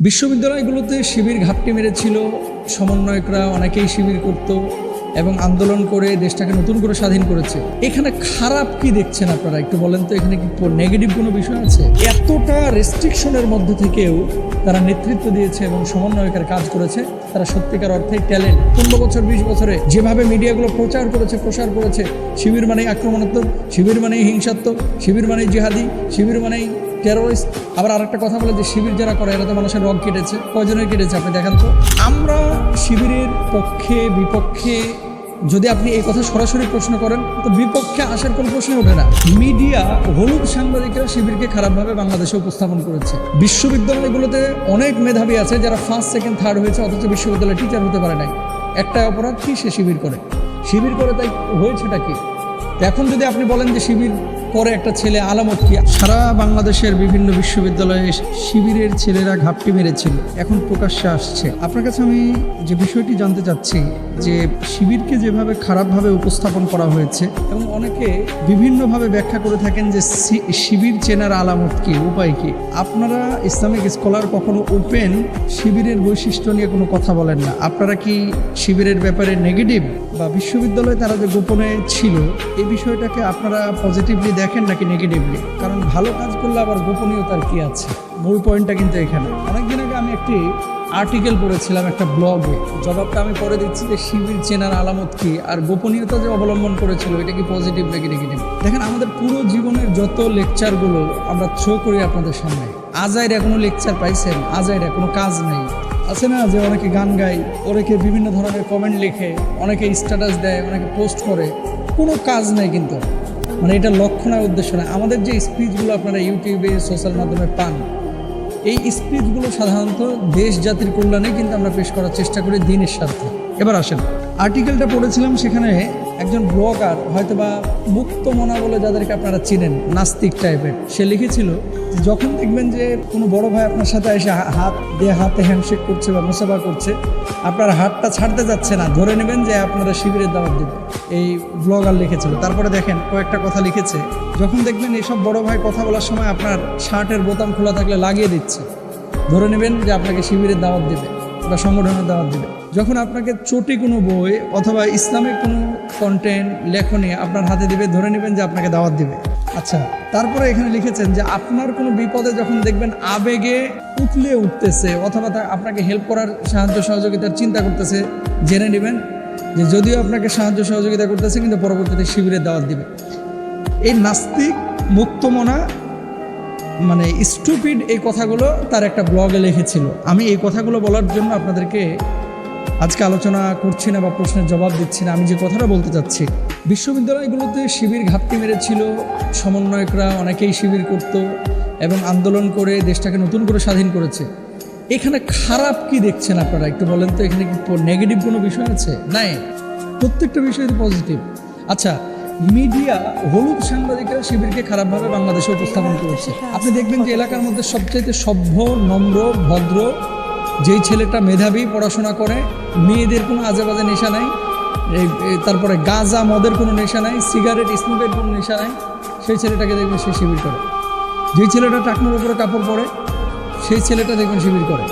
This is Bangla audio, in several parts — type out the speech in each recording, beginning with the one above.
বিশ্ববিদ্যালয়গুলোতে শিবির ঘাপটি মেরেছিল, সমন্বয়করা অনেকেই শিবির করত এবং আন্দোলন করে দেশটাকে নতুন করে স্বাধীন করেছে। এখানে খারাপ কি দেখছেন আপনারা একটু বলেন তো, এখানে কি নেগেটিভ কোনো বিষয় আছে? এতটা রেস্ট্রিকশনের মধ্যে থেকেও তারা নেতৃত্ব দিয়েছে এবং সমন্বয়কের কাজ করেছে। তারা সত্যিকার অর্থেই ট্যালেন্ট। 15 বছর 20 বছরে যেভাবে মিডিয়াগুলো প্রসার করেছে শিবির মানেই আক্রমণাত্মক, শিবির মানেই হিংসাত্মক, শিবির মানেই জিহাদি, শিবির মানেই টেরোরিস্ট। আবার আরেকটা কথা বলে যে শিবির যারা করে এরা তো মানুষের রগ কেটেছে। কয়জনের কেটেছে আপনি দেখান তো। আমরা শিবিরের পক্ষে বিপক্ষে যদি আপনি এই কথা সরাসরি প্রশ্ন করেন তো বিপক্ষে আসার কোনো প্রশ্নই ওঠে না। মিডিয়া হলুদ সাংবাদিকরা শিবিরকে খারাপভাবে বাংলাদেশে উপস্থাপন করেছে। বিশ্ববিদ্যালয়গুলোতে অনেক মেধাবী আছে যারা ফার্স্ট সেকেন্ড থার্ড হয়েছে, অথচ বিশ্ববিদ্যালয়ে টিচার হতে পারে নাই। একটা অপরাধ কি, সে শিবির করে তাই হয়েছেটা কি? এখন যদি আপনি বলেন যে শিবির করে একটা ছেলে, আলামত কি? সারা বাংলাদেশের বিভিন্ন বিশ্ববিদ্যালয়ে শিবিরের ছেলেরা ঘাপটি মেরেছিল, এখন প্রকাশ্যে আসছে। আপনার কাছে আমি যে বিষয়টি জানতে চাচ্ছি যে শিবিরকে যেভাবে খারাপভাবে উপস্থাপন করা হয়েছে এবং অনেকে বিভিন্নভাবে ব্যাখ্যা করে থাকেন যে শিবির চেনার আলামত কি, উপায় কি। আপনারা ইসলামিক স্কলার কখনো ওপেন শিবিরের বৈশিষ্ট্য নিয়ে কোনো কথা বলেন না। আপনারা কি শিবিরের ব্যাপারে নেগেটিভ বা বিশ্ববিদ্যালয়ে তারা যে গোপনে ছিল এই বিষয়টাকে আপনারা পজিটিভলি দেখেন নাকি নেগেটিভলি? কারণ ভালো কাজ করলে আবার গোপনীয়তার কি আছে? মূল পয়েন্টটা কিন্তু এখানে। অনেকদিন আগে আমি একটি আর্টিকেল পড়েছিলাম একটা ব্লগে, জবাবটা আমি পরে দিচ্ছি যে শিবির চেনার আলামত কি আর গোপনীয়তা যে অবলম্বন করেছিল এটা কি পজিটিভ নাকি নেগেটিভ। দেখেন, আমাদের পুরো জীবনের যত লেকচারগুলো আমরা থ্রো করি আপনাদের সামনে, আজাইরা কোনো লেকচার পাইছেন? আজাইরা কোনো কাজ নেই। আছে না যে অনেকে গান গায়, অনেকে বিভিন্ন ধরনের কমেন্ট লেখে, অনেকে স্ট্যাটাস দেয়, অনেকে পোস্ট করে, কোনো কাজ নেই কিন্তু। মানে এটা লক্ষ্য নয়, উদ্দেশ্য নয়। আমাদের যে স্পিচগুলো আপনারা ইউটিউবে সোশ্যাল মাধ্যমে পান, এই স্পিচগুলো সাধারণত দেশ জাতির কল্যাণে কিন্তু আমরা পেশ করার চেষ্টা করি, দিনের স্বার্থে। এবার আসেন, আর্টিকেলটা পড়েছিলাম, সেখানে একজন ব্লগার, হয়তোবা মুক্তমনা বলে যাদেরকে আপনারা চিনেন, নাস্তিক টাইপের, সে লিখেছিল যখন দেখবেন যে কোনো বড় ভাই আপনার সাথে এসে হাতে হ্যান্ডশেক করছে বা মুসাফা করছে, আপনার হাতটা ছাড়তে যাচ্ছে না, ধরে নেবেন যে আপনারা শিবিরের দাওয়াত দেবেন। এই ব্লগার লিখেছিল। তারপরে দেখেন কয়েকটা কথা লিখেছে, যখন দেখবেন এইসব বড় ভাই কথা বলার সময় আপনার শার্টের বোতাম খোলা থাকলে লাগিয়ে দিচ্ছে, ধরে নেবেন যে আপনাকে শিবিরের দাওয়াত দেবে বা সংগঠনের দাওয়াত দেবে। যখন আপনাকে চটি কোনো বই অথবা ইসলামিক কোনো কন্টেন্ট লেখনী আপনার হাতে দিবে, ধরে নেবেন যে আপনাকে দাওয়াত দিবে। আচ্ছা, তারপরে এখানে লিখেছেন যে আপনার কোনো বিপদে যখন দেখবেন আবেগে উঠলে উঠতেছে অথবা আপনাকে হেল্প করার সাহায্য সহযোগিতার চিন্তা করতেছে, জেনে নেবেন যে যদিও আপনাকে সাহায্য সহযোগিতা করতেছে কিন্তু পরবর্তীতে শিবিরের দাওয়াত দিবে। এই নাস্তিক মুক্তমনা মানে স্টুপিড এই কথাগুলো তার একটা ব্লগে লিখেছিল। আমি এই কথাগুলো বলার জন্য আপনাদেরকে আজকে আলোচনা করছি না বা প্রশ্নের জবাব দিচ্ছি না। আমি যে কথাটা বলতে চাচ্ছি, বিশ্ববিদ্যালয়গুলোতে শিবির ঘাপটি মেরেছিল, সমন্বয়করা অনেকেই শিবির করত এবং আন্দোলন করে দেশটাকে নতুন করে স্বাধীন করেছে। এখানে খারাপ কি দেখছেন আপনারা একটু বলেন তো, এখানে কি নেগেটিভ কোনো বিষয় আছে? নাই, প্রত্যেকটা বিষয় তো পজিটিভ। আচ্ছা, মিডিয়া হলুদ সাংবাদিকরা শিবিরকে খারাপভাবে বাংলাদেশে উপস্থাপন করেছে। আপনি দেখবেন যে এলাকার মধ্যে সবচাইতে সভ্য, নম্র, ভদ্র যেই ছেলেটা মেধাবী, পড়াশোনা করে, মেয়েদের কোনো আজেবাজে নেশা নাই, তারপরে গাঁজা মদের কোনো নেশা নাই, সিগারেট স্মোকের কোনো নেশা নাই, সেই ছেলেটাকে দেখবেন সে শিবির করে। যেই ছেলেটা টাকনোর উপরে কাপড় পরে সেই ছেলেটা দেখবেন শিবির করে।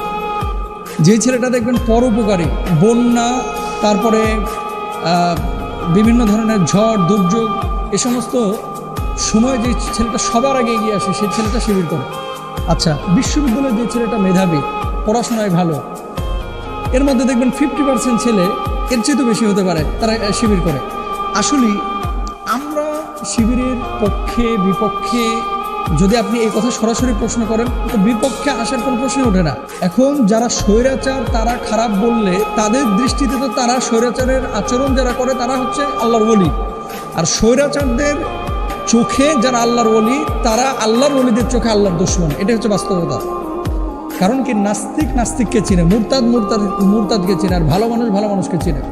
যেই ছেলেটা দেখবেন পরোপকারী, বন্যা, তারপরে বিভিন্ন ধরনের ঝড় দুর্যোগ, এ সমস্ত সময় যে ছেলেটা সবার আগে এগিয়ে আসে সেই ছেলেটা শিবির করে। আচ্ছা, বিশ্ববিদ্যালয়ে যে ছেলেটা মেধাবী, পড়াশোনায় ভালো, এর মধ্যে দেখবেন 50% ছেলে, এর চেয়ে তো বেশি হতে পারে, তারা শিবির করে। আসলে আমরা শিবিরের পক্ষে বিপক্ষে যদি আপনি এই কথা সরাসরি প্রশ্ন করেন তো বিপক্ষে আসার কোনো প্রশ্নই ওঠে না। এখন যারা স্বৈরাচার তারা খারাপ বললে তাদের দৃষ্টিতে তো তারা স্বৈরাচারের আচরণ যারা করে তারা হচ্ছে আল্লাহর ওলি, আর স্বৈরাচারদের চোখে যারা আল্লাহর ওলি তারা আল্লাহর ওলিদের চোখে আল্লাহর দুশমন। এটা হচ্ছে বাস্তবতা। কারণ কি, নাস্তিক নাস্তিককে চিনে, মুরতাদকে চিনে, আর ভালো মানুষ ভালো মানুষকে চিনে।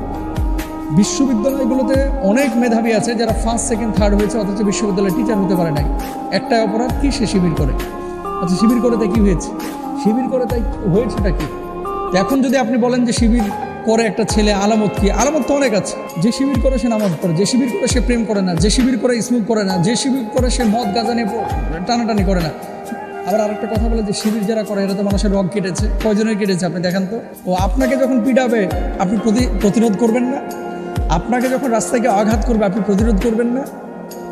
বিশ্ববিদ্যালয়গুলোতে অনেক মেধাবী আছে যারা ফার্স্ট সেকেন্ড থার্ড হয়েছে, অথচ বিশ্ববিদ্যালয়ে টিচার হতে পারে নাই। একটা অপরাধ কি, সে শিবির করে। আচ্ছা, শিবির করে তাই কি হয়েছে? শিবির করে তাই হয়েছেটা কি? এখন যদি আপনি বলেন যে শিবির করে একটা ছেলে, আলামত কি? আলামত তো অনেক আছে। যে শিবির করে সে নামাজ পড়ে, যে শিবির করে সে প্রেম করে না, যে শিবির করে স্মোক করে না, যে শিবির করে সে মদ গাঁজা নিয়ে টানাটানি করে না। আবার আরেকটা কথা বলে যে শিবির যারা করে এরা তো মানুষের রগ কেটেছে, কয়জনের কেটেছে আপনি দেখান তো। ও আপনাকে যখন পিটাবে আপনি প্রতিরোধ করবেন না? আপনাকে যখন রাস্তায় কেউ আঘাত করবে আপনি প্রতিরোধ করবেন না?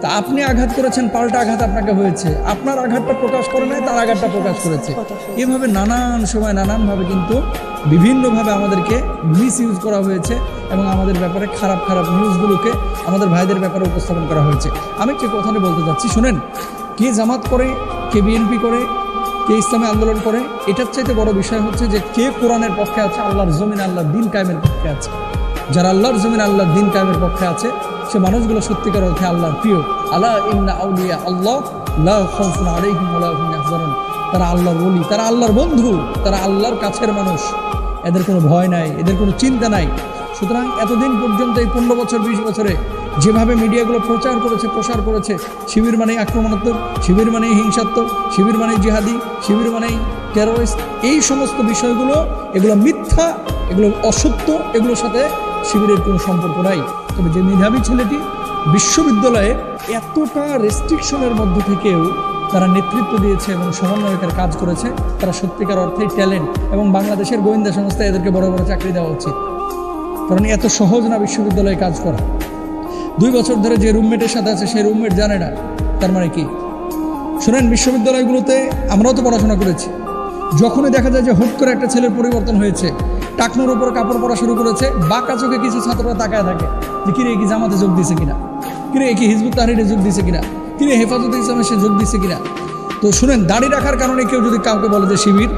তা আপনি আঘাত করেছেন, পাল্টা আঘাত আপনাকে হয়েছে, আপনার আঘাতটা প্রকাশ করে নাই, তার আঘাতটা প্রকাশ করেছে। এভাবে নানান সময় নানানভাবে কিন্তু বিভিন্নভাবে আমাদেরকে মিস ইউজ করা হয়েছে এবং আমাদের ব্যাপারে খারাপ খারাপ নিউজগুলোকে আমাদের ভাইদের ব্যাপারে উপস্থাপন করা হয়েছে। আমি যে কথাটা বলতে চাচ্ছি শুনেন, কে জামাত করে, কে বিএনপি করে, কে ইসলামী আন্দোলন করে, এটার চাইতে বড় বিষয় হচ্ছে যে কে কোরআনের পক্ষে আছে, আল্লাহর জমিন আল্লাহর দিন কায়েমের পক্ষে আছে। যারা আল্লাহর জমিন আল্লাহর দিন কায়েমের পক্ষে আছে সে মানুষগুলো সত্যিকার অর্থে আল্লাহর প্রিয়। আলা ইন্না আউলিয়া আল্লাহ লা খাউফুন আলাইহিম ওয়া লা হুম ইয়াহজানুন। তারা আল্লাহর ওলি, তারা আল্লাহর বন্ধু, তারা আল্লাহর কাছের মানুষ। এদের কোনো ভয় নাই, এদের কোনো চিন্তা নাই। সুতরাং এতদিন পর্যন্ত এই 15 বছর 20 বছরে যেভাবে মিডিয়াগুলো প্রচার করেছে, প্রসার করেছে, শিবির মানেই আক্রমণাত্মক, শিবির মানেই হিংসাত্মক, শিবির মানেই জিহাদি, শিবির মানেই টেরোরিস্ট, এই সমস্ত বিষয়গুলো এগুলো মিথ্যা, এগুলো অসত্য, এগুলোর সাথে শিবিরের কোনো সম্পর্ক নাই। তবে যে মেধাবী ছেলেটি বিশ্ববিদ্যালয়ে এতটা রেস্ট্রিকশনের মধ্য থেকেও তারা নেতৃত্ব দিয়েছে এবং সমন্বয়কের কাজ করেছে, তারা সত্যিকার অর্থেই ট্যালেন্ট, এবং বাংলাদেশের গোয়েন্দা সংস্থায় এদেরকে বড় বড় চাকরি দেওয়া উচিত। কারণ এত সহজ না বিশ্ববিদ্যালয়ে কাজ করা। 2 বছর ধরে যে রুমমেটের সাথে আছে সেই রুমমেট জানে না, তার মানে কি? শোনেন, বিশ্ববিদ্যালয়গুলোতে আমরাও তো পড়াশোনা করেছি। যখনই দেখা যায় যে হুট করে একটা ছেলের পরিবর্তন হয়েছে, টাকনোর উপর কাপড় পরা শুরু করেছে, বাঁকা চোখে কিছু ছাত্ররা তাকায় থাকে যে কিরে কি জামাতে যোগ দিয়েছে কিনা, কিরে কি হিজবুত তাহরিরে যোগ দিয়েছে কিনা, কিরে হেফাজতে ইসলামে সে যোগ দিয়েছে কিনা। তো শুনেন, দাড়ি রাখার কারণে কেউ যদি কাউকে বলে যে শিবির,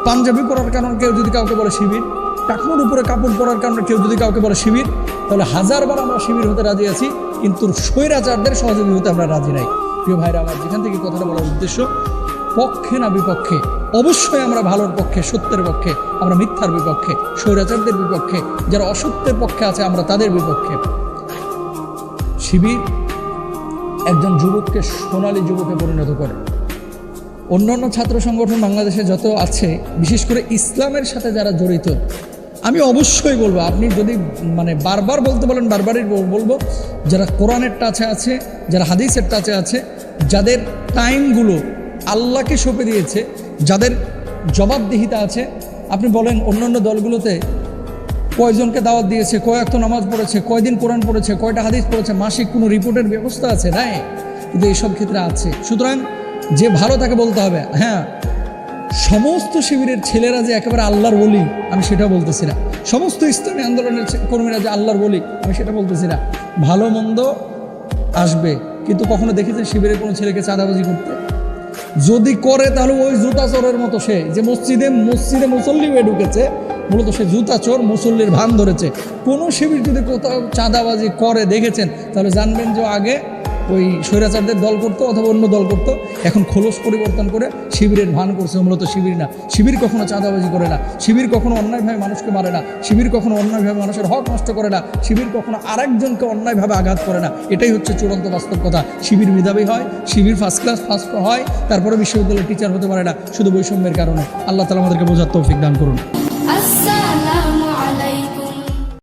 পাঞ্জাবি পরার কারণে কেউ যদি কাউকে বলে শিবির, টাকনোর উপরে কাপড় পরার কারণে কেউ যদি কাউকে বলে শিবির, তাহলে 1000বার আমরা শিবির হতে রাজি আছি, কিন্তু স্বৈরাচারদের সহযোগী হতে আমরা রাজি নাই। প্রিয় ভাইরা আমার, যেখান থেকে কথাটা বলার উদ্দেশ্য, পক্ষে না বিপক্ষে, অবশ্যই আমরা ভালোর পক্ষে, সত্যের পক্ষে, আমরা মিথ্যার বিপক্ষে, স্বৈরাচারদের বিপক্ষে, যারা অসত্যের পক্ষে আছে আমরা তাদের বিপক্ষে। শিবির একজন যুবককে সোনালী যুবকে পরিণত করে। অন্যান্য ছাত্র সংগঠন বাংলাদেশে যত আছে, বিশেষ করে ইসলামের সাথে যারা জড়িত, আমি অবশ্যই বলবো, আপনি যদি বারবার বলতে বলেন বারবারই বলবো, যারা কোরআনের টাচে আছে, যারা হাদিসের টাচে আছে, যাদের টাইমগুলো আল্লাহকে সঁপে দিয়েছে, যাদের জবাবদিহিতা আছে, আপনি বলেন অন্যান্য দলগুলোতে কয়জনকে দাওয়াত দিয়েছে, কয় ওয়াক্ত নামাজ পড়েছে, কয়দিন কোরআন পড়েছে, কয়টা হাদিস পড়েছে, মাসিক কোনো রিপোর্টের ব্যবস্থা আছে? নাই, কিন্তু এইসব ক্ষেত্রে আছে। সুতরাং যে ভালো তাকে বলতে হবে। হ্যাঁ, সমস্ত শিবিরের ছেলেরা যে একেবারে আল্লাহর ওলি আমি সেটা বলতেছি না, সমস্ত ইসলামী আন্দোলনের কর্মীরা যে আল্লাহর ওলি আমি সেটা বলতেছি না। ভালো মন্দ আসবে, কিন্তু কখনো দেখেছেন শিবিরের কোনো ছেলেকে চাঁদাবাজি করতে? যদি করে তাহলে ওই জুতা চোরের মতো, সে যে মসজিদে মুসল্লি হয়ে ঢুকেছে, মূলত সে জুতা চোর, মুসল্লির ভান ধরেছে। কোনো শিবির যদি কোথাও চাঁদাবাজি করে দেখেছেন, তাহলে জানবেন যে আগে ওই স্বৈরাচারদের দল করতো অথবা অন্য দল করতো, এখন খোলস পরিবর্তন করে শিবিরের ভান করছে। মূলত শিবির না, শিবির কখনো চাঁদাবাজি করে না, শিবির কখনো অন্যায়ভাবে মানুষকে মারে না, শিবির কখনো অন্যায়ভাবে মানুষের হক নষ্ট করে না, শিবির কখনো আরেকজনকে অন্যায়ভাবে আঘাত করে না। এটাই হচ্ছে চূড়ান্ত বাস্তব কথা। শিবির মেধাবী হয়, শিবির ফার্স্ট ক্লাস ফার্স্ট হয়, তারপরে বিশ্ববিদ্যালয়ের টিচার হতে পারে না শুধু বৈষম্যের কারণে। আল্লাহ তাআলা আমাদেরকে বোঝার তৌফিক দান করুন।